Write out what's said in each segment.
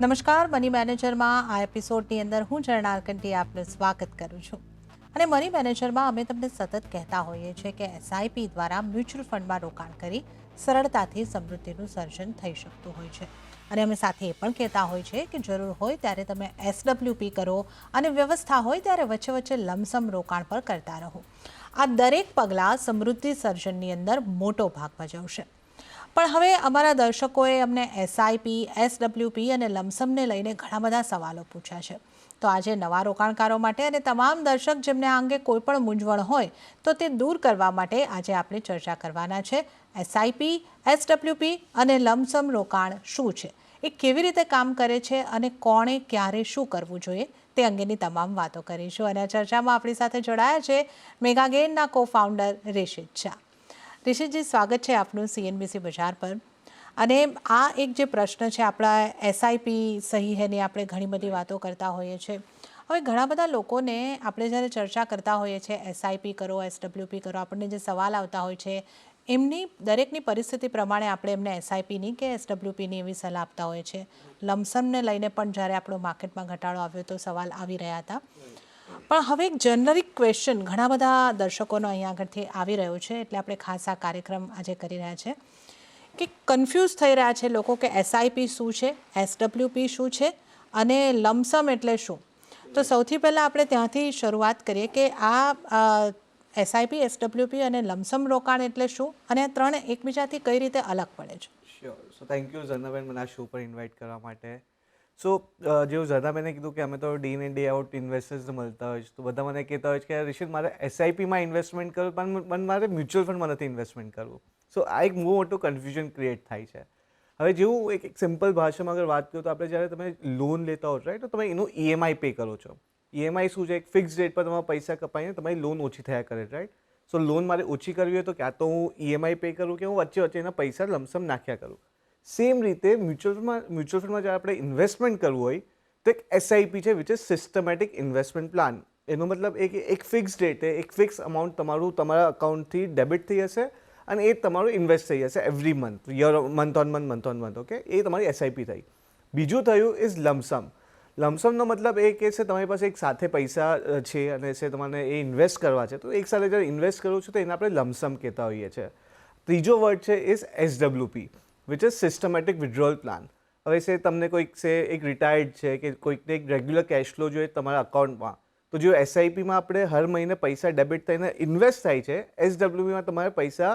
નમસ્કાર, મની મેનેજરમાં આ એપિસોડની અંદર હું ઝરણા કંટી આપનું સ્વાગત કરું છું. અને મની મેનેજરમાં અમે તમને સતત કહેતા હોઈએ છીએ કે એસઆઈપી દ્વારા મ્યુચ્યુઅલ ફંડમાં રોકાણ કરી સરળતાથી સમૃદ્ધિનું સર્જન થઈ શકતું હોય છે. અને અમે સાથે એ પણ કહેતા હોય છે કે જરૂર હોય ત્યારે તમે એસડબ્લ્યુપી કરો અને વ્યવસ્થા હોય ત્યારે વચ્ચે વચ્ચે લમસમ રોકાણ પર કરતા રહો. આ દરેક પગલાં સમૃદ્ધિ સર્જનની અંદર મોટો ભાગ ભજવશે. પણ હવે અમારા દર્શકોએ અમને એસઆઈપી, એસડબ્લ્યુપી અને લમસમને લઈને ઘણા બધા સવાલો પૂછ્યા છે. તો આજે નવા રોકાણકારો માટે અને તમામ દર્શક જેમને આ અંગે કોઈ પણ મૂંઝવણ હોય તો તે દૂર કરવા માટે આજે આપણે ચર્ચા કરવાના છે. એસઆઈપી, એસડબ્લ્યુપી અને લમસમ રોકાણ શું છે, એ કેવી રીતે કામ કરે છે અને કોણે ક્યારે શું કરવું જોઈએ તે અંગેની તમામ વાતો કરીશું. અને આ ચર્ચામાં આપણી સાથે જોડાયા છે મેગાગેઇનના કો-ફાઉન્ડર રિશિત શાહ. રિશિતજી, સ્વાગત છે આપનું સીએનબીસી બજાર પર. અને આ એક જે પ્રશ્ન છે આપણા એસઆઈપી સહી હેની આપણે ઘણી બધી વાતો કરતા હોઈએ છીએ. હવે ઘણા બધા લોકોને આપણે જ્યારે ચર્ચા કરતા હોઈએ છીએ એસઆઈપી કરો, એસડબ્લ્યુપી કરો, આપણને જે સવાલ આવતા હોય છે એમની દરેકની પરિસ્થિતિ પ્રમાણે આપણે એમને એસઆઈપીની કે એસડબ્લ્યુપીની એવી સલાહ આપતા હોઈએ છીએ. લમસમને લઈને પણ જ્યારે આપણો માર્કેટમાં ઘટાડો આવ્યો તો સવાલ આવી રહ્યા હતા. પણ હવે એક જેનરિક ક્વેશ્ચન ઘણા બધા દર્શકોનો અહીંયા આગળથી આવી રહ્યો છે, એટલે આપણે ખાસ આ કાર્યક્રમ આજે કરી રહ્યા છે કે કન્ફ્યુઝ થઈ રહ્યા છે લોકો કે એસઆઈપી શું છે, એસડબ્લ્યુપી શું છે અને લમસમ એટલે શું. તો સૌથી પહેલાં આપણે ત્યાંથી શરૂઆત કરીએ કે આ એસઆઈપી, એસડબ્લ્યુપી અને લમસમ રોકાણ એટલે શું અને આ ત્રણ એકબીજાથી કઈ રીતે અલગ પડે છે. શ્યોર. સો થેન્ક યુ ઝરનાબેન, મને આ શો પર ઇન્વાઇટ કરવા માટે. સો જેવું ઝરનાબેને કીધું કે અમે તો day in day out investors મળતા હોય છે, તો બધા મને કહેતા હોય છે કે રિશિત, મારે એસઆઈપીમાં ઇન્વેસ્ટમેન્ટ કરવું પણ મારે મ્યુચ્યુઅલ ફંડમાં નથી ઇન્વેસ્ટમેન્ટ કરવું. સો આ એક બહુ મોટું કન્ફ્યુઝન ક્રિએટ થાય છે. હવે જેવું એક સિમ્પલ ભાષામાં અગર વાત કરું તો આપણે જ્યારે તમે લોન લેતા હો રાઈટ, તો તમે એનું ઈએમઆઈ પે કરો છો. ઈએમઆઈ શું છે? એક ફિક્સ રેટ પર તમારા પૈસા કપાઈને તમારી લોન ઓછી થયા કરે, રાઈટ. સો લોન મારે ઓછી કરવી હોય તો ક્યાં તો હું ઈએમઆઈ પે કરું કે હું વચ્ચે વચ્ચે એના પૈસા લમસમ નાખ્યા કરું. સેમ રીતે મ્યુચ્યુઅલ ફંડમાં જ્યારે આપણે ઇન્વેસ્ટમેન્ટ કરવું હોય તો એક એસઆઈપી છે, which is systematic investment plan. એનો મતલબ એક ફિક્સ ડેટે એક ફિક્સ અમાઉન્ટ તમારા અકાઉન્ટથી ડેબિટ થઈ જશે અને એ તમારું ઇન્વેસ્ટ થઈ જશે every month, month on month. Okay, એ તમારી એસઆઈપી થઈ. બીજું થયું ઇઝ લમસમ. લમસમનો મતલબ એ કે છે તમારી પાસે એક સાથે પૈસા છે અને છે તમારે એ ઇન્વેસ્ટ કરવા છે, તો એક સાથે જ્યારે ઇન્વેસ્ટ કરો છો તો એને આપણે લમસમ કહેતા હોઈએ છીએ. ત્રીજો વર્ડ છે is SWP, which is systematic withdrawal plan. હવે છે તમને કોઈક છે એક રિટાયર્ડ છે કે કોઈકને એક રેગ્યુલર કેશ ફ્લો જોઈએ તમારા અકાઉન્ટમાં, તો જો એસઆઈપીમાં આપણે હર મહિને પૈસા ડેબિટ થઈને ઇન્વેસ્ટ થાય છે, એસડબ્લ્યુપીમાં તમારે પૈસા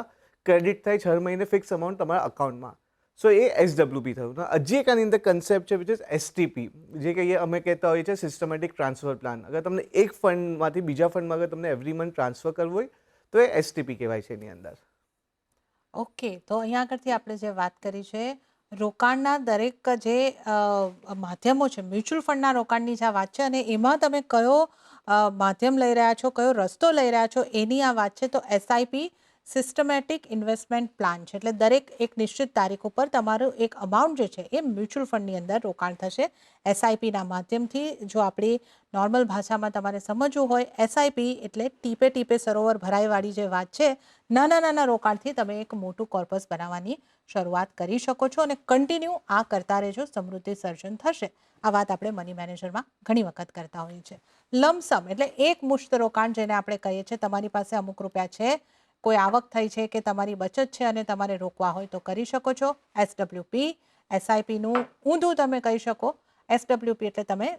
ક્રેડિટ થાય છે હર મહિને ફિક્સ અમાઉન્ટ તમારા અકાઉન્ટમાં. સો એ એસડબ્લ્યુપી થયું. હજી એક આની અંદર કન્સેપ્ટ છે વિચ ઇઝ એસટીપી, જે કહીએ અમે કહેતા હોઈએ છીએ સિસ્ટમેટિક ટ્રાન્સફર પ્લાન. અગર તમને એક ફંડમાંથી બીજા ફંડમાં અગર તમને એવરી મંથ ટ્રાન્સફર કરવું હોય તો એ એસટીપી કહેવાય છે એની અંદર. ઓકે, તો અહીંયા આગળથી આપણે જે વાત કરી છે રોકાણના દરેક જે માધ્યમો છે, મ્યુચ્યુઅલ ફંડના રોકાણની જે વાત છે અને એમાં તમે કયો માધ્યમ લઈ રહ્યા છો, કયો રસ્તો લઈ રહ્યા છો એની આ વાત છે. તો એસઆઈપી સિસ્ટમેટિક ઇન્વેસ્ટમેન્ટ પ્લાન છે, એટલે દરેક એક નિશ્ચિત તારીખ ઉપર તમારું એક અમાઉન્ટ જે છે એ મ્યુચ્યુઅલ ફંડની અંદર રોકાણ થશે એસઆઈપીના માધ્યમથી. જો આપણી નોર્મલ ભાષામાં તમારે સમજવું હોય, એસઆઈપી એટલે ટીપે ટીપે સરોવર ભરાઈવાળી જે વાત છે. નાના નાના રોકાણથી તમે એક મોટું કોર્પસ બનાવવાની શરૂઆત કરી શકો છો અને કન્ટિન્યુ આ કરતા રહેજો, સમૃદ્ધિ સર્જન થશે. આ વાત આપણે મની મેનેજરમાં ઘણી વખત કરતા હોઈએ છીએ. લમસમ એટલે એક મુશ્ત રોકાણ, જેને આપણે કહીએ છીએ તમારી પાસે અમુક રૂપિયા છે, કોઈ આવક થઈ છે કે તમારી બચત છે અને તમારે રોકવા હોય તો કરી શકો છો. એસડબ્લ્યુપી, એસઆઈપીનું ઊંધું તમે કહી શકો. એસડબ્લ્યુપી એટલે તમે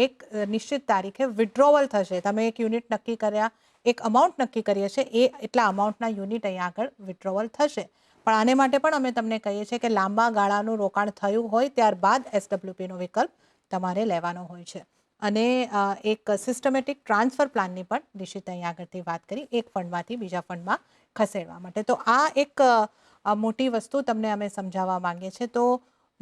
એક નિશ્ચિત તારીખે વિડ્રોવલ થશે, તમે એક યુનિટ નક્કી કર્યા, એક અમાઉન્ટ નક્કી કરીએ છીએ, એ એટલા અમાઉન્ટના યુનિટ અહીંયા આગળ વિડ્રોવલ થશે. પણ આને માટે પણ અમે તમને કહીએ છીએ કે લાંબા ગાળાનું રોકાણ થયું હોય ત્યારબાદ એસડબ્લ્યુપીનો વિકલ્પ તમારે લેવાનો હોય છે. અને એક સિસ્ટમેટિક ટ્રાન્સફર પ્લાનની પણ નિશ્ચિત અહીંયા આગળથી વાત કરી, એક ફંડમાંથી બીજા ફંડમાં ખસેડવા માટે. તો આ એક મોટી વસ્તુ તમને અમે સમજાવવા માંગીએ છીએ. તો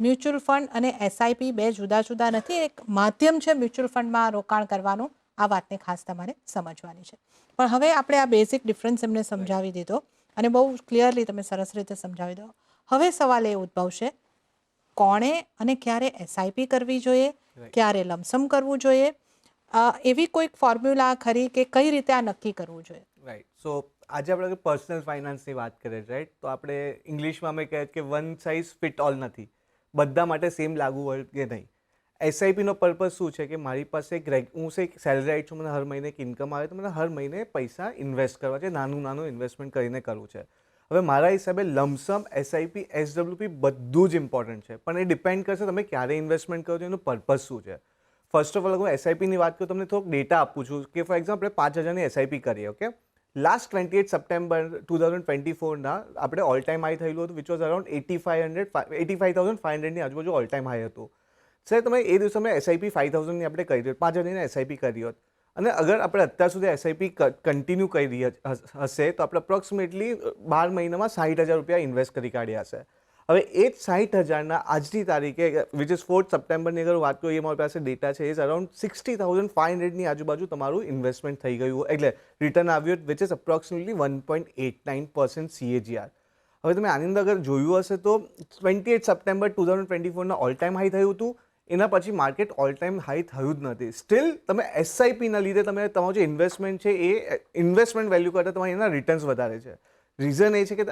મ્યુચ્યુઅલ ફંડ અને એસઆઈપી બે જુદા જુદા નથી, એક માધ્યમ છે મ્યુચ્યુઅલ ફંડમાં રોકાણ કરવાનું. આ વાતને ખાસ તમારે સમજવાની છે. પણ હવે આપણે આ બેઝિક ડિફરન્સ એમને સમજાવી દીધો અને બહુ ક્લિયરલી તમે સરસ રીતે સમજાવી દો. હવે સવાલ એ ઉદ્ભવશે, કોણે અને ક્યારે એસઆઈપી કરવી જોઈએ, ક્યારે લમસમ કરવું જોઈએ, એવી કોઈક ફોર્મ્યુલા ખરી કે કઈ રીતે આ નક્કી કરવું જોઈએ? રાઈટ. સો આજે આપણે પર્સનલ ફાઇનાન્સની વાત કરીએ, રાઈટ, તો આપણે ઇંગ્લિશમાં અમે કહીએ કે વન સાઇઝ ફિટ ઓલ નથી, બધા માટે સેમ લાગુ હોય કે નહીં. એસઆઈપીનો પર્પઝ શું છે કે મારી પાસે હું એક સેલરાઇટ છું, મને હર મહિને એક ઇન્કમ આવે તો મને હર મહિને પૈસા ઇન્વેસ્ટ કરવા છે, નાનું ઇન્વેસ્ટમેન્ટ કરીને કરવું છે. હવે મારા હિસાબે લમસમ, એસઆઈપી, એસડબ્લ્યુપી બધું જ ઇમ્પોર્ટન્ટ છે, પણ એ ડિપેન્ડ કરશે તમે ક્યારે ઇન્વેસ્ટમેન્ટ કરો છો, એનું પર્પઝ શું છે. ફર્સ્ટ ઓફ ઓલ હું એસઆઈપીની વાત કરું, તમને થોડોક ડેટા આપું છું કે ફોર એક્ઝામ્પલ આપણે 5,000ની એસઆઈપી કરીએ. ઓકે, લાસ્ટ 28 સપ્ટેમ્બર 2024ના આપણે ઓલ ટાઈમ હાઈ થયેલું હતું, વિચ વોઝ અરાઉન્ડ 85,500ની આજુબાજુ ઓલ ટાઈમ હાઈ હતું. સર તમે એ દિવસે અમે એસઆઈપી 5,000ની આપણે કરી હોત, 5,000ની એસઆઈપી કરી હોત, અને અગર આપણે અત્યાર સુધી એસઆઈપી કન્ટિન્યુ કરી હશે તો આપણે અપ્રોક્સિમેટલી 12 મહિનામાં 60,000 રૂપિયા ઇન્વેસ્ટ કરી કાઢ્યા હશે. હવે એ જ 60,000ના આજની તારીખે વિચ ઇઝ 4 સપ્ટેમ્બરની અગર વાત કરું, એ મારી પાસે ડેટા છે, ઇઝ અરાઉન્ડ 60,500ની આજુબાજુ તમારું ઇન્વેસ્ટમેન્ટ થઈ ગયું, એટલે રિટર્ન આવ્યું, વિચ ઇઝ અપ્રોક્સિમેટલી 1.89% CAGR. હવે તમે આની અંદર અગર જોયું હશે તો 28 સપ્ટેમ્બર 2024ના ઓલ ટાઈમ હાઈ થયું હતું, એના પછી માર્કેટ ઓલ ટાઈમ હાઈ થયું જ નથી. સ્ટીલ તમે એસઆઈપીના લીધે તમે તમારું જે ઇન્વેસ્ટમેન્ટ છે એ ઇન્વેસ્ટમેન્ટ વેલ્યુ કરતાં તમારે એના રિટર્ન્સ વધારે છે. રીઝન એ છે કે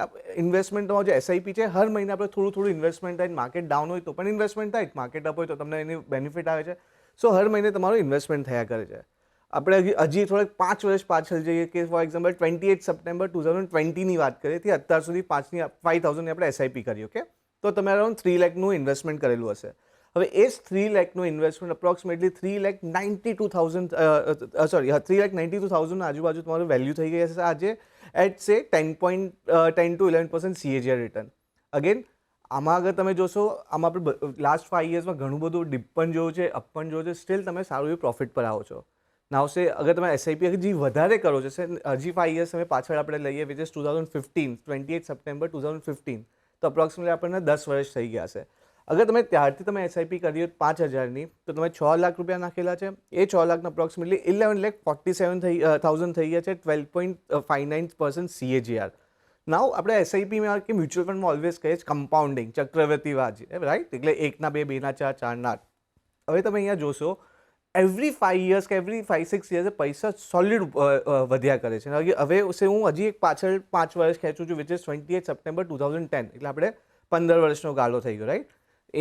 ઇન્વેસ્ટમેન્ટ તમારું જે એસઆઈપી છે, હર મહિને આપણે થોડું ઇન્વેસ્ટમેન્ટ થાય, માર્કેટ ડાઉન હોય તો પણ ઇન્વેસ્ટમેન્ટ થાય, માર્કેટ અપ હોય તો તમને એની બેનિફિટ આવે છે. સો હર મહિને તમારું ઇન્વેસ્ટમેન્ટ થયા કરે છે. આપણે હજી થોડાક 5 વર્ષ પાછળ જઈએ કે ફોર એક્ઝામ્પલ 28 સપ્ટેમ્બર 2020ની વાત કરીએ થી અત્યાર સુધી 5,000ની આપણે એસઆઈપી કરી. ઓકે, તો તમે અરાઉન્ડ 3 લાખનું ઇન્વેસ્ટમેન્ટ કરેલું હશે. હવે એ જ 3 લાખનું ઇન્વેસ્ટમેન્ટ અપ્રોક્સિમેટલી 3,92,000 આજુબાજુ તમારું વેલ્યુ થઈ ગઈ હશે આજે એટ સે 10 to 11% CAGR રિટર્ન. અગેન આમાં આગળ તમે જોશો, આમાં આપણે લાસ્ટ 5 યર્સમાં ઘણું બધું ડિપ પણ જોયું છે, અપ પણ જોયું છે, સ્ટીલ તમે સારું એવું પ્રોફિટ પર આવો છો. નાવ સે અગર તમે એસઆઈપી હજી વધારે કરો છો, હજી 5 યર્સ તમે પાછળ આપણે લઈએ, વિચ ઇઝ 2015, 28 સપ્ટેમ્બર 2015, તો અપ્રોક્સિમેટલી આપણને 10 વર્ષ થઈ ગયા છે. અગર તમે ત્યારથી તમે એસઆઈપી કરી હોય 5,000ની તો તમે 6 લાખ રૂપિયા નાખેલા છે, એ 6 લાખના અપ્રોક્સિમેટલી 11,47,000 થઈ ગયા છે, 12.59% CAGR. નાવ આપણે એસઆઈપીમાં કે મ્યુચ્યુઅલ ફંડમાં ઓલવેઝ કહીએ કમ્પાઉન્ડિંગ, ચક્રવર્તી વ્યાજ, રાઈટ, એટલે 1ના 2, 2ના 4, 4ના 8. હવે તમે અહીંયા જોશો એવરી 5 યર્સ કે એવરી 5-6 યર્સે પૈસા સોલિડ વધ્યા કરે છે. હવે હું હજી એક પાછળ 5 વર્ષ ખેંચું છું, વિચ ઇઝ 28 સપ્ટેમ્બર 2010, એટલે આપણે 15 વર્ષનો ગાળો થઈ ગયો, રાઈટ. એ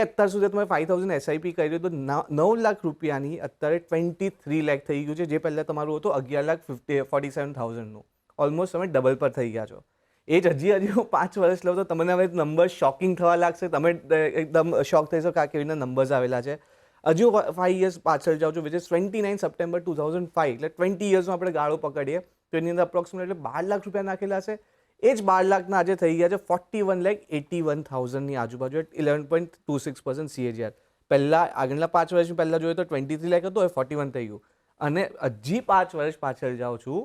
અત્યાર સુધી તમે 5,000 એસઆઈપી કરી તો 9 લાખ રૂપિયાની અત્યારે 23 લાખ થઈ ગયું છે, જે પહેલાં તમારું હતું 11,47,000નું. ઓલમોસ્ટ તમે ડબલ પર થઈ ગયા છો. એ જ હજી હું 5 વર્ષ લઉં તો તમને હવે નંબર શોકિંગ થવા લાગશે, તમે એકદમ શોક થઈશો કે આ કેવી રીતના નંબર્સ આવેલા છે. હજુ 5 યર્સ પાછળ જાઉં છું, વિચ ઇઝ 29 સપ્ટેમ્બર 2005, એટલે 20 યર્સનો આપણે ગાળો પકડીએ તો એની અંદર અપ્રોક્સિમેટલી 12 લાખ રૂપિયા નાખેલા છે. એ જ 12 લાખના આજે થઈ ગયા છે 41,81,000ની આજુબાજુ, 11.26% CAGR. પહેલાં આગળના 5 વર્ષ પહેલાં જોઈએ તો 23 લાખ હતું, હવે 41 થઈ ગયું. અને હજી 5 વર્ષ પાછળ જાઉં છું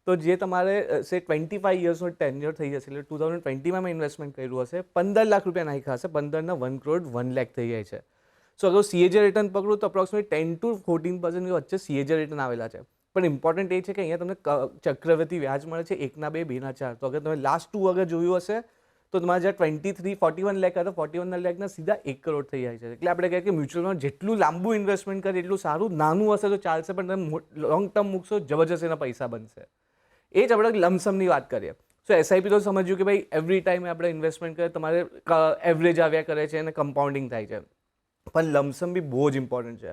તો જે તમારે 25 યર્સનો ટેન્યુર થઈ જશે, એટલે 2020માં મેં ઇન્વેસ્ટમેન્ટ કર્યું હશે, 15 લાખ રૂપિયા નાખ્યા હશે, 15ના 1 કરોડ 1 લાખ થઈ જાય છે. સો અગર CAGR રિટર્ન પકડું તો અપ્રોક્સિમેટ 10 to 14% વચ્ચે CAGR રિટર્ન આવેલા છે. પણ ઇમ્પોર્ટન્ટ એ છે કે અહીંયા તમને ચક્રવર્તી વ્યાજ મળે છે 1ના 2, 2ના 4. તો અગર તમે લાસ્ટ 2 અગર જોયું હશે તો તમારે જ્યાં 41 લાખ હતા, 41 લાખના સીધા 1 કરોડ થઈ જાય છે. એટલે આપણે કહીએ કે મ્યુચ્યુઅલમાં જેટલું લાંબુ ઇન્વેસ્ટમેન્ટ કરે એટલું સારું, નાનું હશે તો ચાલશે, પણ તમે લોંગ ટર્મ મૂકશો જબરજસ્ત એના પૈસા બનશે. એ જ આપણે લમસમની વાત કરીએ. સો એસઆઈપી તો સમજ્યું કે ભાઈ એવરી ટાઈમ આપણે ઇન્વેસ્ટમેન્ટ કરીએ તમારે એવરેજ આવ્યા કરે છે અને કમ્પાઉન્ડિંગ થાય છે, પણ લમસમ બી બહુ જ ઇમ્પોર્ટન્ટ છે.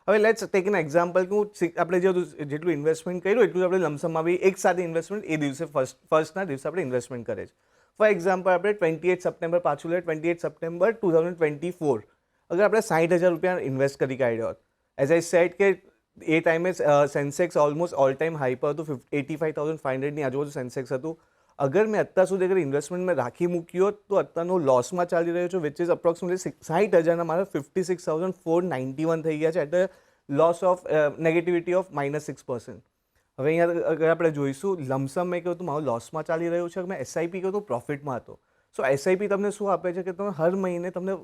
હવે લેટ્સ ટેક એન એક્ઝામ્પલ કે આપણે જેટલું ઇન્વેસ્ટમેન્ટ કર્યું એટલું આપણે લમસમમાં બી એક સાથે ઇન્વેસ્ટમેન્ટ એ દિવસે ફર્સ્ટના દિવસે આપણે ઇન્વેસ્ટમેન્ટ કરે છે. ફોર એક્ઝામ્પલ આપણે 28 સપ્ટેમ્બર પાછું લે, 28 સપ્ટેમ્બર 2024 અગર આપણે 60,000 રૂપિયા ઇન્વેસ્ટ કરી કાઢ્યો હોત, એઝ આઈ સેડ કે એ ટાઈમે Sensex almost all time high પર હતું, 85,500ની આજુબાજુ સેન્સેક્સ હતું. અગર મેં અત્યાર સુધી અગર ઇન્વેસ્ટમેન્ટ મેં રાખી મૂકી હોત તો અત્યારનો લોસમાં ચાલી રહ્યો છું, વિચ ઇઝ અપ્રોક્સિમેટલી 60,000ના મારા 56,491 થઈ ગયા છે, એટલે લોસ ઓફ નેગેટિવિટી ઓફ -6%. હવે અહીંયા અગર આપણે જોઈશું લમસમ મેં કહ્યું તો મારું લોસમાં ચાલી રહ્યું છે, મેં એસઆઈપી કહ્યું તો પ્રોફિટમાં હતો. સો એસઆઈપી તમને શું આપે છે કે તમે હર મહિને તમને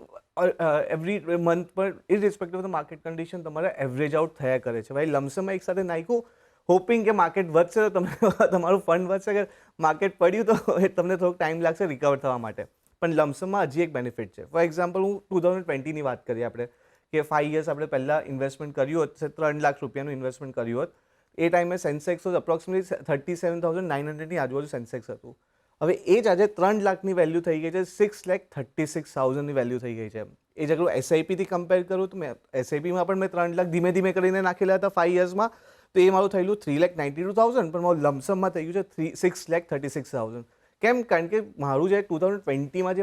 એવરી મંથ પર irrespective of the market condition તમારે એવરેજ આઉટ થયા કરે છે. ભાઈ લમસમમાં એક સાથે નાખ્યું હોપિંગ કે માર્કેટ વધશે તો તમે તમારું ફંડ વધશે, અગર માર્કેટ પડ્યું તો તમને થોડોક ટાઈમ લાગશે રિકવર થવા માટે. પણ લમસમમાં હજી એક બેનિફિટ છે. ફોર એક્ઝામ્પલ હું 2020ની વાત કરીએ આપણે કે 5 યર્સ આપણે પહેલાં ઇન્વેસ્ટમેન્ટ કર્યું હોત, 3 લાખ રૂપિયાનું ઇન્વેસ્ટમેન્ટ કર્યું હોત, એ ટાઈમે સેન્સેક્સ અપ્રોક્સિમેટલી 37,900ની આજુબાજુ સેન્સેક્સ હતું. હવે એ જ આજે 3 લાખની વેલ્યુ થઈ ગઈ છે, 6,36,000ની વેલ્યુ થઈ ગઈ છે. એ જ અગર એસઆઈપીથી કમ્પેર કરું તો મેં એસઆઈપીમાં પણ મેં 3 લાખ ધીમે ધીમે કરીને નાખેલા હતા 5 યર્સમાં, તો એ મારું થયેલું 3,92,000, પણ મારું લમસમમાં થઈ ગયું છે 6,36,000. કેમ? કારણ કે મારું જે 2020માં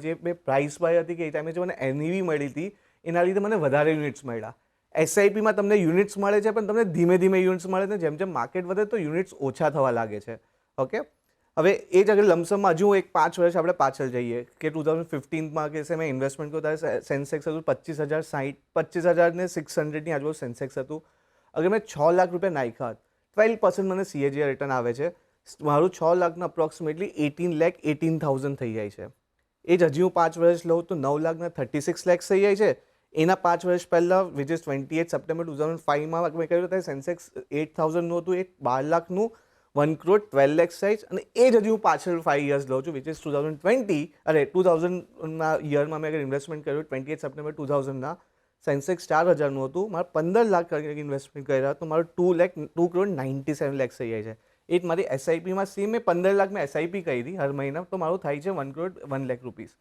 જે મેં પ્રાઇસ બાય હતી કે એ ટાઈમે જે મને એનઈવી મળી હતી એના લીધે મને વધારે યુનિટ્સ મળ્યા. એસઆઈપીમાં તમને યુનિટ્સ મળે છે પણ તમને ધીમે ધીમે યુનિટ્સ મળે છે, જેમ જેમ માર્કેટ વધે તો યુનિટ્સ ઓછા થવા લાગે છે. ઓકે, હવે એ જ અગર લમસમમાં હજુ એક 5 વર્ષ આપણે પાછળ જઈએ કે 2015માં કે મેં ઇન્વેસ્ટમેન્ટ કર્યું ત્યારે સેન્સેક્સ હતું 25,600ની આજુબાજુ સેન્સેક્સ હતું. અગર મેં 6 લાખ રૂપિયા નાખ્યા 12% મને CAGR રિટર્ન આવે છે, મારું 6 લાખના અપ્રોક્સિમેટલી 18,18,000 થઈ જાય છે. એ જ હજી હું 5 વર્ષ લઉં તો 9 લાખના 36 lakhs થઈ જાય છે. એના 5 વર્ષ પહેલાં વિચ ઇઝ 28 સપ્ટેમ્બર 2005માં મેં કહ્યું ત્યારે સેન્સેક્સ 8,000નું હતું, એ 12 લાખનું 1 crore 12 lakhs સાઇઝ, અને એ જ હજી હું પાછળ 5 years લઉં છું વિચ ઇઝ 2000ના યરમાં મેં અગર ઇન્વેસ્ટમેન્ટ કર્યું 28 સપ્ટેમ્બર 2000ના, સેન્સેક્સ 4,000નું હતું, મારા 15 લાખ ઇન્વેસ્ટમેન્ટ કર્યા તો મારું 2 crore 97 lakhs થઈ જાય છે. એ જ મારી એસઆઈપીમાં સેમ મેં 15 લાખ મેં એસઆઈપી કરી હતી હર મહિના, તો મારું થાય છે 1 crore 1 lakh rupees.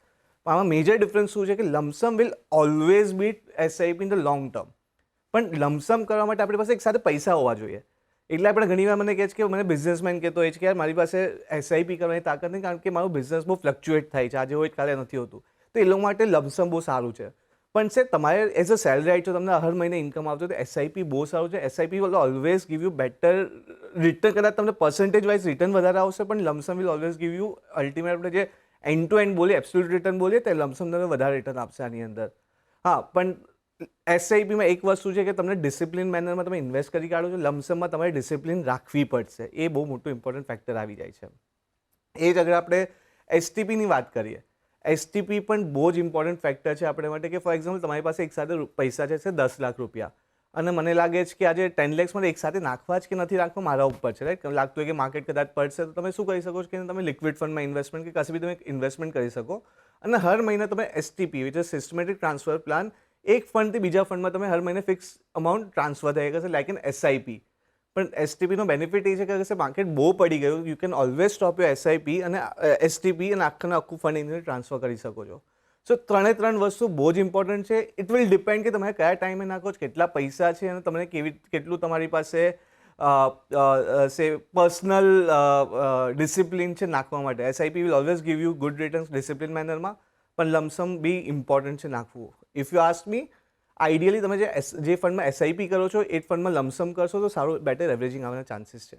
આમાં મેજર ડિફરન્સ શું છે કે lump sum will always bit SIP in the long term, પણ લમસમ કરવા માટે આપણી પાસે એક સાથે પૈસા હોવા જોઈએ. એટલે આપણે ઘણીવાર મને કહે છે કે મને બિઝનેસમેન કહેતો હોય છે કે યાર મારી પાસે એસઆઈપી કરવાની તાકાત નહીં, કારણ કે મારું બિઝનેસ બહુ ફ્લક્ચ્યુએટ થાય છે, આજે હોય કાલે નથી હોતું, તો એ લોકો માટે લમસમ બહુ સારું છે. પણ છે તમારે એઝ અ સેલરી આઈટ છો, તમને હર મહિને ઇન્કમ આવતો, તો એસઆઈપી બહુ સારું છે. SIP will always give you better return, કદાચ તમને પર્સન્ટેજ વાઇઝ રિટર્ન વધારે આવશે, પણ lump sum will always give you ultimate આપણે જે એન્ડ ટુ એન્ડ બોલીએ એબ્સોલ્યુટ રિટર્ન બોલીએ તો લમસમ તમને વધારે રિટર્ન આપશે આની અંદર. હા, પણ એસઆઈપીમાં એક વસ્તુ છે કે તમને ડિસિપ્લિન મેનરમાં તમે ઇન્વેસ્ટ કરી કાઢો છો, લમસમમાં તમારે ડિસિપ્લિન રાખવી પડશે, એ બહુ મોટું ઇમ્પોર્ટન્ટ ફેક્ટર આવી જાય છે. એ જ અગર આપણે એસટીપીની વાત કરીએ, એસટીપી પણ બહુ જ ઇમ્પોર્ટન્ટ ફેક્ટર છે આપણે માટે, કે ફોર એક્ઝામ્પલ તમારી પાસે એક સાથે પૈસા છે 10 લાખ રૂપિયા, અને મને લાગે છે કે આજે 10 lakhs મને એક સાથે નાખવા જ કે નથી રાખવા મારા ઉપર છે, રાઈટ? લાગતું હોય કે માર્કેટ કદાચ પડશે તો તમે શું કરી શકો છો કે તમે લિક્વિડ ફંડમાં ઇન્વેસ્ટમેન્ટ કે કશે બી તમે ઇન્વેસ્ટમેન્ટ કરી શકો, અને હર મહિને તમે STP which is systematic transfer plan, એક ફંડથી બીજા ફંડમાં તમે હર મહિને ફિક્સ અમાઉન્ટ ટ્રાન્સફર થઈ કરશે લાઇક એન એસઆઈપી. પણ એસટીપીનો બેનિફિટ એ છે કે અગર માર્કેટ બહુ પડી ગયું, you can always stop your SIP અને એસટીપી અને આખું ફંડ એને ટ્રાન્સફર કરી શકો છો. સો 3 વસ્તુ બહુ જ ઇમ્પોર્ટન્ટ છે. ઇટ વિલ ડિપેન્ડ કે તમે કયા ટાઈમે નાખો છો, કેટલા પૈસા છે, અને તમને કેટલું તમારી પાસે પર્સનલ ડિસિપ્લિન છે નાખવા માટે. SIP will always give you good returns discipline મેનરમાં, પણ લમસમ બી ઇમ્પોર્ટન્ટ છે નાખવું. If you ask me, ideally તમે જે ફંડમાં એસઆઈપી કરો છો એ ફંડમાં લમસમ કરશો તો સારું બેટર એવરેજિંગ આવવાના ચાન્સીસ છે.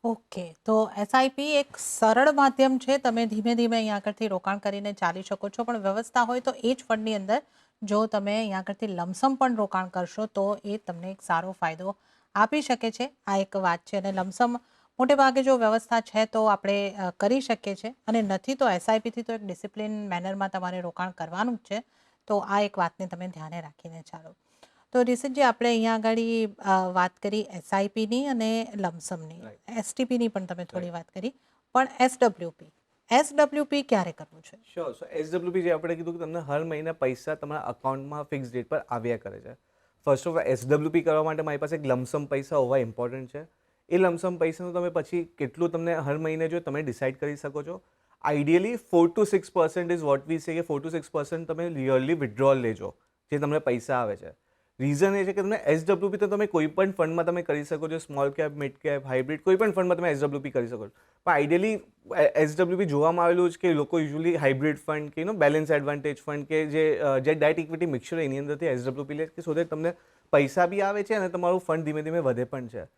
ઓકે, તો એસઆઈપી એક સરળ માધ્યમ છે, તમે ધીમે ધીમે અહીંયા આગળથી રોકાણ કરીને ચાલી શકો છો, પણ વ્યવસ્થા હોય તો એ જ ફંડની અંદર જો તમે અહીંયા આગળથી લમસમ પણ રોકાણ કરશો તો એ તમને એક સારો ફાયદો આપી શકે છે. આ એક વાત છે, અને લમસમ મોટે ભાગે જો વ્યવસ્થા છે તો આપણે કરી શકીએ છીએ, અને નથી તો એસઆઈપીથી તો એક ડિસિપ્લિન મેનરમાં તમારે રોકાણ કરવાનું જ છે. તો આ એક વાતને તમે ધ્યાને રાખીને ચાલો. તો રિષિતજી, આપણે અહીંયા આગળ વાત કરી એસઆઈપીની અને લમસમની, એસટીપીની પણ તમે થોડી વાત કરી, પણ એસડબ્લ્યુપી ક્યારે કરવું છે? શ્યોર. સો એસડબ્લ્યુપી જે આપણે કીધું કે તમને હર મહિને પૈસા તમારા અકાઉન્ટમાં ફિક્સ ડેટ પર આવ્યા કરે છે. ફર્સ્ટ ઓફ ઓલ એસડબ્લ્યુપી કરવા માટે મારી પાસે એક લમસમ પૈસા હોવા ઇમ્પોર્ટન્ટ છે. એ લમસમ પૈસાનું તમે પછી કેટલું તમને હર મહિને જો તમે ડિસાઇડ કરી શકો છો. Ideally 4 to 6% is what we સે, કે 4 to 6% તમે યરલી વિથડ્રોલ લેજો જે તમને પૈસા આવે છે. રીઝન એ છે કે તમે એસડબ્લ્યુપી તો તમે કોઈ પણ ફંડમાં તમે કરી શકો છો, small cap, mid cap, hybrid, કોઈ પણ ફંડમાં તમે એસડબ્લ્યુપી કરી શકો છો. પણ આઈડિયલી એસડબ્લ્યુપી જોવામાં આવેલું છે કે લોકો યુઝ્યુઅલી હાઇબ્રિડ ફંડ કે બેલેન્સ એડવાન્ટેજ ફંડ કે જે ડાયટ ઇક્વિટી મિક્સચર એની અંદરથી એસડબ્લ્યુપી લે કે સો દેટ તમને પૈસા બી આવે છે અને તમારું ફંડ ધીમે ધીમે વધે પણ છે.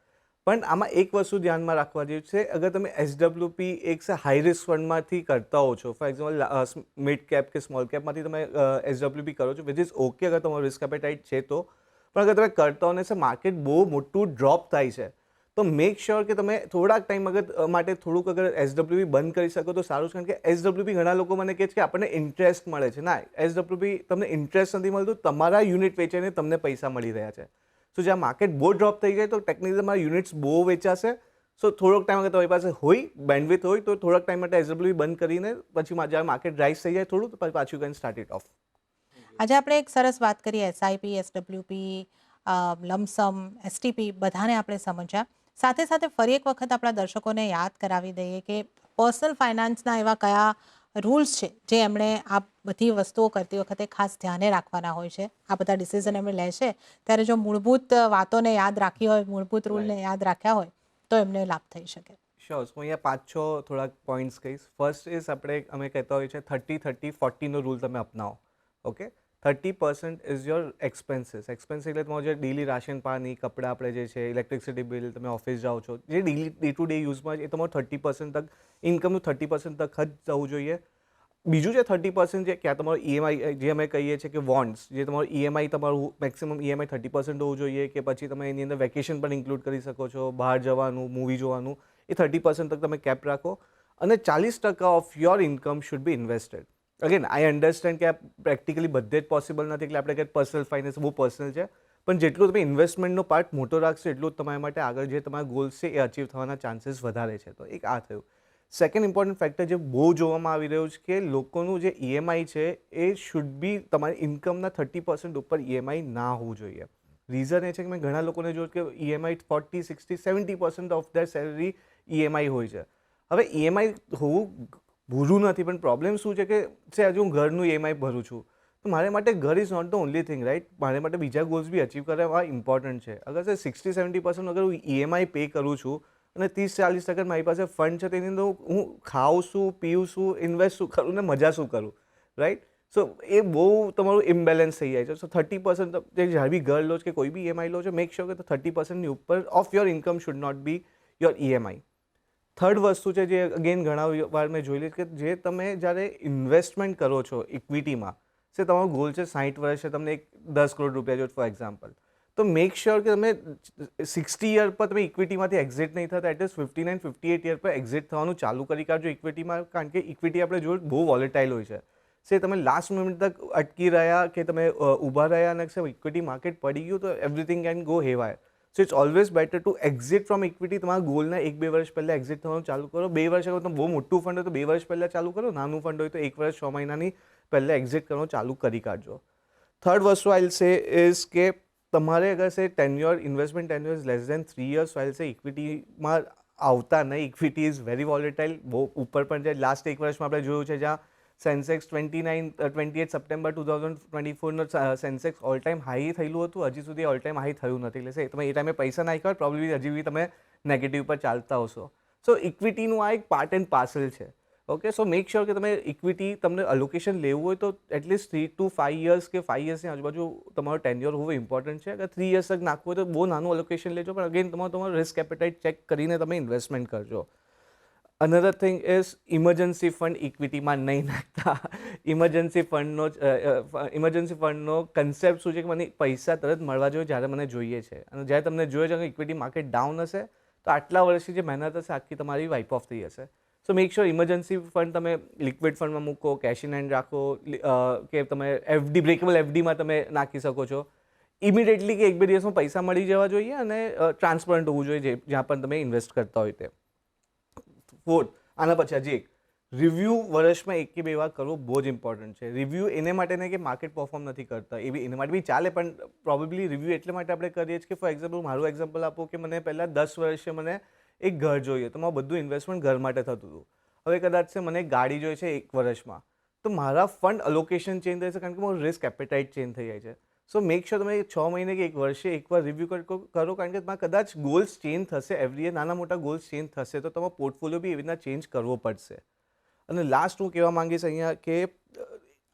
પણ આમાં એક વસ્તુ ધ્યાનમાં રાખવા જેવી છે, અગર તમે એસડબ્લ્યુપી એક હાઈ રિસ્ક ફંડમાંથી કરતા હો છો, ફોર એક્ઝામ્પલ મિડ કેપ કે સ્મોલ કેપમાંથી તમે એસડબ્લ્યુપી કરો છો, વિચ ઇઝ ઓકે અગર તમારો રિસ્ક એપેટાઇટ છે તો, પણ અગર તમે કરતા હો ને માર્કેટ બહુ મોટું ડ્રોપ થાય છે તો મેક શ્યોર કે તમે થોડાક ટાઈમ માટે થોડુંક અગર એસડબ્લ્યુપી બંધ કરી શકો તો સારું છે. કારણ કે એસડબ્લ્યુપી ઘણા લોકો મને કહે છે કે આપણને ઇન્ટરેસ્ટ મળે છે. ના, એસડબ્લ્યુપી તમને ઇન્ટરેસ્ટ નથી મળતું, તમારા યુનિટ વેચાઈને તમને પૈસા મળી રહ્યા છે. સો જ્યાં માર્કેટ બહુ ડ્રોપ થઈ જાય તો ટેકનિકલી તમારા યુનિટ્સ બહુ વેચાશે. સો થોડોક ટાઈમ અગર તમારી પાસે હોય, બેન્ડવિથ હોય, તો થોડાક ટાઈમ માટે એસડબ્લ્યુપી બંધ કરીને પછી જ્યારે માર્કેટ રાઇઝ થઈ જાય થોડું, તો પાછું કેન સ્ટાર્ટ ઇટ ઓફ. આજે આપણે એક સરસ વાત કરી એસઆઈપી, એસડબ્લ્યુપી, લમસમ, એસટીપી, બધાને આપણે સમજ્યા. સાથે સાથે ફરી એક વખત આપણા દર્શકોને યાદ કરાવી દઈએ કે પર્સનલ ફાઇનાન્સના એવા કયા રૂલ્સ છે જે એમણે આ બધી વસ્તુઓ કરતી વખતે ખાસ ધ્યાને રાખવાના હોય છે, આ બધા ડિસિઝન એમણે લેશે ત્યારે જો મૂળભૂત વાતોને યાદ રાખી હોય, મૂળભૂત રૂલને રાઈટ. યાદ રાખ્યા હોય તો એમને લાભ થઈ શકે. શ્યોર. હું અહીંયા 5-6 થોડાક પોઈન્ટ્સ કહીશ. ફર્સ્ટ ઇઝ અમે કહેતા હોઈએ છીએ 30-30-40 નો રૂલ તમે અપનાવો. Okay? 30% is your expenses. Expense એટલે તમારું જે ડેલી રાશન પાણી, કપડાં આપણે જે છે, ઇલેક્ટ્રિસિટી બિલ, તમે ઓફિસ જાઓ છો, જે ડે ટુ ડે યુઝમાં એ તમારું 30% તક, ઇન્કમનું 30% તક જ થવું જોઈએ. બીજું જે 30% છે ક્યાં તમારું ઈએમઆઈ, જે અમે કહીએ છીએ કે વોન્ટ્સ, જે તમારું ઈએમઆઈ, તમારું મેક્સિમમ ઈએમઆઈ 30% હોવું જોઈએ, કે પછી તમે એની અંદર વેકેશન પણ ઇન્ક્લુડ કરી શકો છો, બહાર જવાનું, મૂવી જોવાનું, એ 30% તક તમે કેપ રાખો. અને 40% of your income should be invested. Again I understand કે આ પ્રેક્ટિકલી બધે જ પોસિબલ નથી, એટલે આપણે કંઈક પર્સનલ ફાઇનાન્સ બહુ પર્સનલ છે, પણ જેટલું તમે ઇન્વેસ્ટમેન્ટનો પાર્ટ મોટો રાખશો એટલું જ તમારા માટે આગળ જે તમારા ગોલ્સ છે એ અચીવ થવાના ચાન્સીસ વધારે છે. તો એક આ થયું. સેકન્ડ ઇમ્પોર્ટન્ટ ફેક્ટર જે બહુ જોવામાં આવી રહ્યું છે કે લોકોનું જે ઈએમઆઈ છે એ શુડ બી તમારી ઇન્કમના 30% ઉપર ઈએમઆઈ ના હોવું જોઈએ. રીઝન એ છે કે મેં ઘણા લોકોને જોયું કે EMI 40, 60, 70% of their salary EMI હોય છે. હવે ઈએમઆઈ હોવું ભૂલું નથી, પણ પ્રોબ્લેમ શું છે કે આજે હું ઘરનું ઈએમઆઈ ભરું છું, તો મારે માટે ઘર is not the only thing, right? મારે માટે બીજા ગોલ્સ બી અચીવ કરવા ઇમ્પોર્ટન્ટ છે. અગર સર 60-70% અગર હું ઈએમઆઈ પે કરું છું અને 30-40% મારી પાસે ફંડ છે, તેની અંદર હું ખાઉં શું, પીવું શું, ઇન્વેસ્ટ શું કરું ને મજા શું કરું, રાઈટ? સો એ બહુ તમારું ઇમ્બેલેન્સ થઈ જાય છે. સો 30% જ્યારે બી ઘર લો છો કે કોઈ બી ઈએમઆઈ લો છો, મેક શ્યોર કે 30%ની ઉપર of your income should not be your EMI. Third વસ્તુ છે જે અગેન ઘણા વાર મેં જોઈ લીધી કે જે તમે જ્યારે ઇન્વેસ્ટમેન્ટ કરો છો ઇક્વિટીમાં, સે તમારો ગોલ છે 60 વર્ષ છે, તમને એક 10 કરોડ રૂપિયા જો ફોર એક્ઝામ્પલ, તો મેક શ્યોર કે તમે 60 યર પર તમે ઇક્વિટીમાંથી એક્ઝિટ નહીં થતા, એટલીસ્ટ 59-58 યર પર એક્ઝિટ થવાનું ચાલુ કરી કાઢજો ઇક્વિટીમાં, કારણ કે ઇક્વિટી આપણે જોયું બહુ વોલેટાઇલ હોય છે. સે તમે લાસ્ટ મોમેન્ટ તક અટકી રહ્યા કે તમે ઊભા રહ્યા અને ઇક્વિટી માર્કેટ પડી ગયું તો everything can go haywire. So it's always better to exit from equity. તમારા ગોલના 1-2 વર્ષ પહેલાં એક્ઝિટ થવાનું ચાલુ કરો. 2 વર્ષ અગર તમે બહુ મોટું ફંડ હોય તો 2 વર્ષ પહેલાં ચાલુ કરો, નાનું ફંડ હોય તો 1 વર્ષ 6 મહિનાની પહેલાં એક્ઝિટ કરવાનું ચાલુ કરી કાઢજો. થર્ડ વસ્તુ આઈ વિલ સે ઇઝ કે તમારે અગર say tenure, investment tenure is less than 3 years, I will say ઇક્વિટીમાં આવતા નહીં. ઇક્વિટી ઇઝ વેરી વોલેટાઇલ, બહુ ઉપર પણ છે. લાસ્ટ 1 વર્ષમાં આપણે જોયું છે જ્યાં સેન્સેક્સ 28 સપ્ટેમ્બર 2024નો સેન્સેક્સ ઓલ ટાઈમ હાઈ થયેલું હતું, હજી સુધી ઓલ ટાઈમ હાઈ થયું નથી. એટલે તમે એ ટાઈમે પૈસા નાખ્યા હોય, પ્રોબ્લેમ હજી બી તમે નેગેટિવ પર ચાલતા હશો. સો ઇક્વિટીનું આ એક પાર્ટ એન્ડ પાર્સલ છે. ઓકે, સો મેક શ્યોર કે તમે ઇક્વિટી, તમને અલોકેશન લેવું હોય તો એટલીસ્ટ 3 to 5 યર્સ કે 5 યર્સની આજુબાજુ તમારો ટેન્યોર હોવો ઇમ્પોર્ટન્ટ છે. અગર 3 યર્સ તક નાખવું હોય તો બહુ નાનું અલોકેશન લેજો, પણ અગેન તમારો રિસ્ક એપેટાઇટ ચેક કરીને તમે ઇન્વેસ્ટમેન્ટ કરજો. Another thing is emergency fund ઇક્વિટીમાં નહીં નાખતા. ઇમરજન્સી ફંડનો કન્સેપ્ટ શું છે કે મને પૈસા તરત મળવા જોઈએ જ્યારે મને જોઈએ છે, અને જ્યારે તમને જોઈએ છે કે ઇક્વિટી માર્કેટ ડાઉન હશે તો આટલા વર્ષની જે મહેનત હશે આખી તમારી વાઇપ ઓફ થઈ હશે. સો મેક શ્યોર ઇમરજન્સી ફંડ તમે લિક્વિડ ફંડમાં મૂકો, કેશ ઇન હેન્ડ રાખો, કે તમે એફડી, બ્રેકેબલ એફડીમાં તમે નાખી શકો છો. ઇમિડિયેટલી કે 1-2 દિવસમાં પૈસા મળી જવા જોઈએ અને ટ્રાન્સપરન્ટ હોવું જોઈએ જ્યાં પણ તમે ઇન્વેસ્ટ કરતા હોય તે. ફોર્થ, આના પછી હજી એક, રિવ્યૂ વર્ષમાં 1 કે 2 વાર કરવો બહુ જ ઇમ્પોર્ટન્ટ છે. રિવ્યૂ એને માટે નહીં કે માર્કેટ પરફોર્મ નથી કરતા, એ બી એના માટે બી ચાલે, પણ પ્રોબેબલી રિવ્યૂ એટલે માટે આપણે કરીએ છીએ કે ફોર એક્ઝામ્પલ મારું એક્ઝામ્પલ આપું કે મને પહેલાં 10 વર્ષે મને એક ઘર જોઈએ, તો મારું બધું ઇન્વેસ્ટમેન્ટ ઘર માટે થતું હતું. હવે કદાચ છે મને એક ગાડી જોઈએ છે 1 વર્ષમાં, તો મારા ફંડ અલોકેશન ચેન્જ થશે કારણ કે મારું રિસ્ક એપેટાઇટ ચેન્જ થઈ જાય છે. સો મેક શ્યોર તમે 6 મહિને કે 1 વર્ષે એકવાર રિવ્યૂ કરો, કારણ કે તમારા કદાચ ગોલ્સ ચેન્જ થશે, એવરી યર નાના મોટા ગોલ્સ ચેન્જ થશે, તો તમારો પોર્ટફોલિયો બી એવી રીતના ચેન્જ કરવો પડશે. અને લાસ્ટ હું કહેવા માંગીશ અહીંયા કે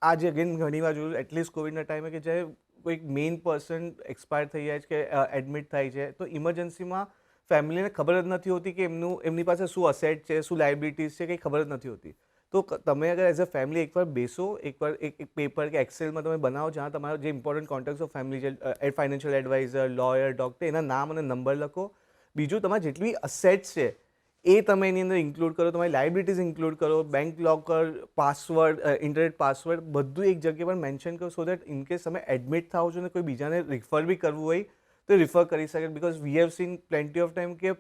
આજે અગેન ઘણી વાર જોયું, એટલીસ્ટ કોવિડના ટાઈમે કે જ્યારે કોઈક મેઇન પર્સન એક્સપાયર થઈ જાય છે કે એડમિટ થાય છે, તો ઇમરજન્સીમાં ફેમિલીને ખબર જ નથી હોતી કે એમની પાસે શું અસેટ છે, શું લાયબિલિટીઝ છે, કંઈ ખબર જ નથી હોતી. તો તમે અગર એઝ અ ફેમિલી એકવાર બેસો, એકવાર એક પેપર કે એક્સેલમાં તમે બનાવો જ્યાં તમારા જે ઇમ્પોર્ટન્ટ કોન્ટેક્ટ્સ ઓફ ફેમિલી છે, ફાઇનાન્શિયલ એડવાઇઝર, લોયર, ડૉક્ટર, એના નામ અને નંબર લખો. બીજું, તમારા જેટલી અસેટ્સ છે એ તમે એની અંદર ઇન્ક્લુડ કરો, તમારી લાયબિલિટીઝ ઇન્ક્લુડ કરો, bank locker, password, internet password, બધું એક જગ્યાએ પર મેન્શન કરો, સો દેટ ઇનકેસ તમે એડમિટ થાઓ છો ને કોઈ બીજાને રિફર બી કરવું હોય તો રિફર કરી શકે. Because we have seen plenty of time કે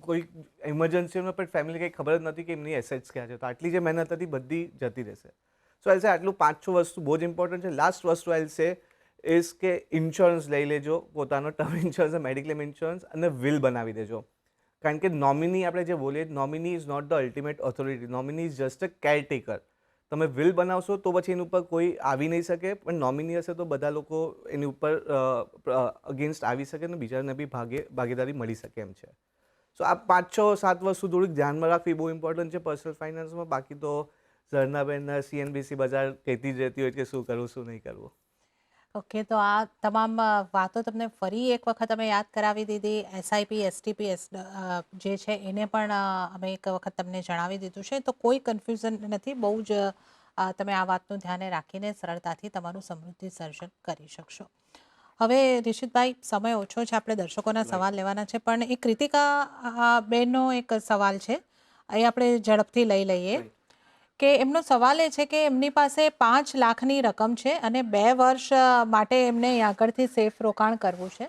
કોઈ ઇમરજન્સીમાં પણ ફેમિલી કંઈ ખબર જ નથી કે એમની એસેટ્સ ક્યાં છે, તો આટલી જે મહેનત હતી બધી જતી રહેશે. સો આઈ સે આટલું 5-6 વસ્તુ બહુ જ ઇમ્પોર્ટન્ટ છે. લાસ્ટ વસ્તુ આઈ સે ઇઝ કે ઇન્સ્યોરન્સ લઈ લેજો, પોતાનો ટર્મ ઇન્સ્યોરન્સ, મેડિક્લેમ ઇન્સ્યોરન્સ, અને વિલ બનાવી દેજો. કારણ કે નોમિની આપણે જે બોલીએ, nominee is not the ultimate authority, nominee is just a caretaker. તમે વિલ બનાવશો તો પછી એની ઉપર કોઈ આવી નહીં શકે, પણ નોમિની હશે તો બધા લોકો એની ઉપર અગેન્સ્ટ આવી શકે અને બીજાને બી ભાગીદારી મળી શકે એમ છે. સો આ 5-6-7 વસ્તુ થોડીક ધ્યાનમાં રાખવી બહુ ઇમ્પોર્ટન્ટ છે પર્સનલ ફાઇનાન્સમાં. બાકી તો ઝરનાબેન CNBC બજાર કહેતી જ રહેતી હોય કે શું કરવું શું નહીં કરવું. ઓકે, તો આ તમામ વાતો તમને ફરી એક વખત અમે યાદ કરાવી દીધી. એસઆઈપી, એસટીપી જે છે એને પણ અમે એક વખત તમને જણાવી દીધું છે. તો કોઈ કન્ફ્યુઝન નથી. બહુ જ તમે આ વાતનું ધ્યાને રાખીને સરળતાથી તમારું સમૃદ્ધિ સર્જન કરી શકશો. હવે રિશિતભાઈ, સમય ઓછો છે, આપણે દર્શકોના સવાલ લેવાના છે, પણ એક કૃતિકા બેનનો એક સવાલ છે, એ આપણે ઝડપથી લઈ લઈએ. કે એમનો સવાલ એ છે કે એમની પાસે 5 લાખની રકમ છે અને 2 વર્ષ માટે એમને અહીં આગળથી સેફ રોકાણ કરવું છે.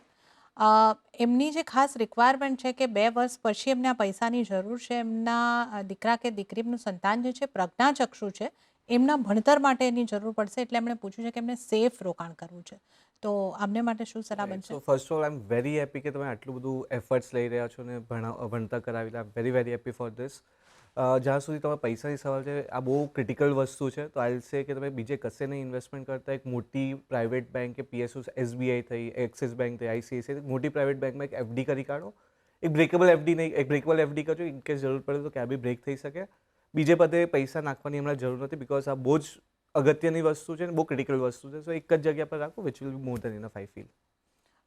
એમની જે ખાસ રિક્વાયરમેન્ટ છે કે 2 વર્ષ પછી એમને આ પૈસાની જરૂર છે. એમના દીકરા કે દીકરીનું સંતાન જે છે પ્રજ્ઞાચક્ષુ છે, એમના ભણતર માટે એની જરૂર પડશે, એટલે એમણે પૂછ્યું છે કે એમને સેફ રોકાણ કરવું છે. તો આમને માટે શું સલાહ બનશે? So first of all I am very happy કે તમે આટલું બધું એફર્ટ્સ લઈ રહ્યા છો ને ભણતર કરાવી રહ્યા. I am very happy for this. જ્યાં સુધી તમારા પૈસાની સવાલ છે, આ બહુ ક્રિટિકલ વસ્તુ છે. તો આઈ સે કે તમે બીજે કશે નહીં ઇન્વેસ્ટમેન્ટ કરતા એક મોટી પ્રાઇવેટ બેંક કે PSU, SBI થઈ, એક્સિસ બેંક થઈ, ICICI, મોટી પ્રાઇવેટ બેંકમાં એક FD કરી કાઢો. એક બ્રેકેબલ FD નહીં, એક બ્રેકેબલ FD કરજો. ઇન કેસ જરૂર પડે તો ક્યાં બી બ્રેક થઈ શકે. બીજે પદે પૈસા નાખવાની હમણાં જરૂર નથી, બીકોઝ આ બહુ જ અગત્યની વસ્તુ છે ને બહુ ક્રિટિકલ વસ્તુ છે. સો એક જ જગ્યા પર રાખો, which will be more then enough I feel.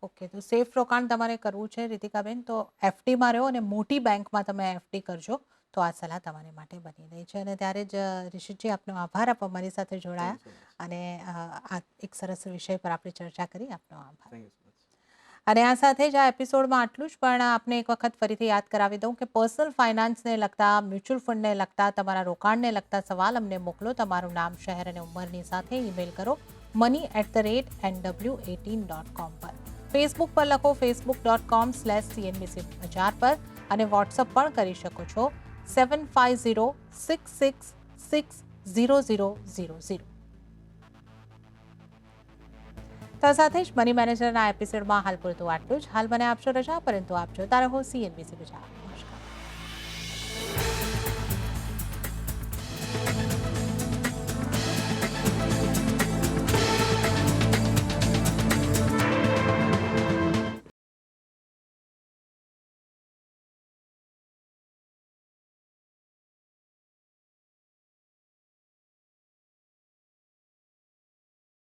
Okay, તો સેફ રોકાણ તમારે કરવું છે રીતિકાબેન, તો FDમાં રહો અને મોટી બેંકમાં તમે FD કરજો. તો આ સલાહ તમારી માટે બની રહી છે. અને ત્યારે જ રિશિતજી, આપનો આભાર, આપ અમારી સાથે જોડાયા અને આ એક સરસ વિષય પર આપણે ચર્ચા કરી. આપનો આભાર. Thank you so much. અને આ સાથે જ આ એપિસોડમાં આટલું જ, પણ આપને એક વખત ફરીથી યાદ કરાવી દઉં કે પર્સનલ ફાઇનાન્સને લગતા, મ્યુચ્યુઅલ ફંડને લગતા, તમારા રોકાણને લગતા સવાલ અમને મોકલો. તમારું નામ, શહેર અને ઉંમરની સાથે ઈમેલ કરો money@nw18.com પર. ફેસબુક પર લખો facebook.com/CNBC બજાર પર, અને વોટ્સઅપ પણ કરી શકો છો 7506660000. તો સાથે જ મની મેનેજરના એપિસોડમાં હાલ પૂરતું આટલું જ. હાલ મને આપશો રજા, પરંતુ આપ જોતા રહો CNBC બજાર.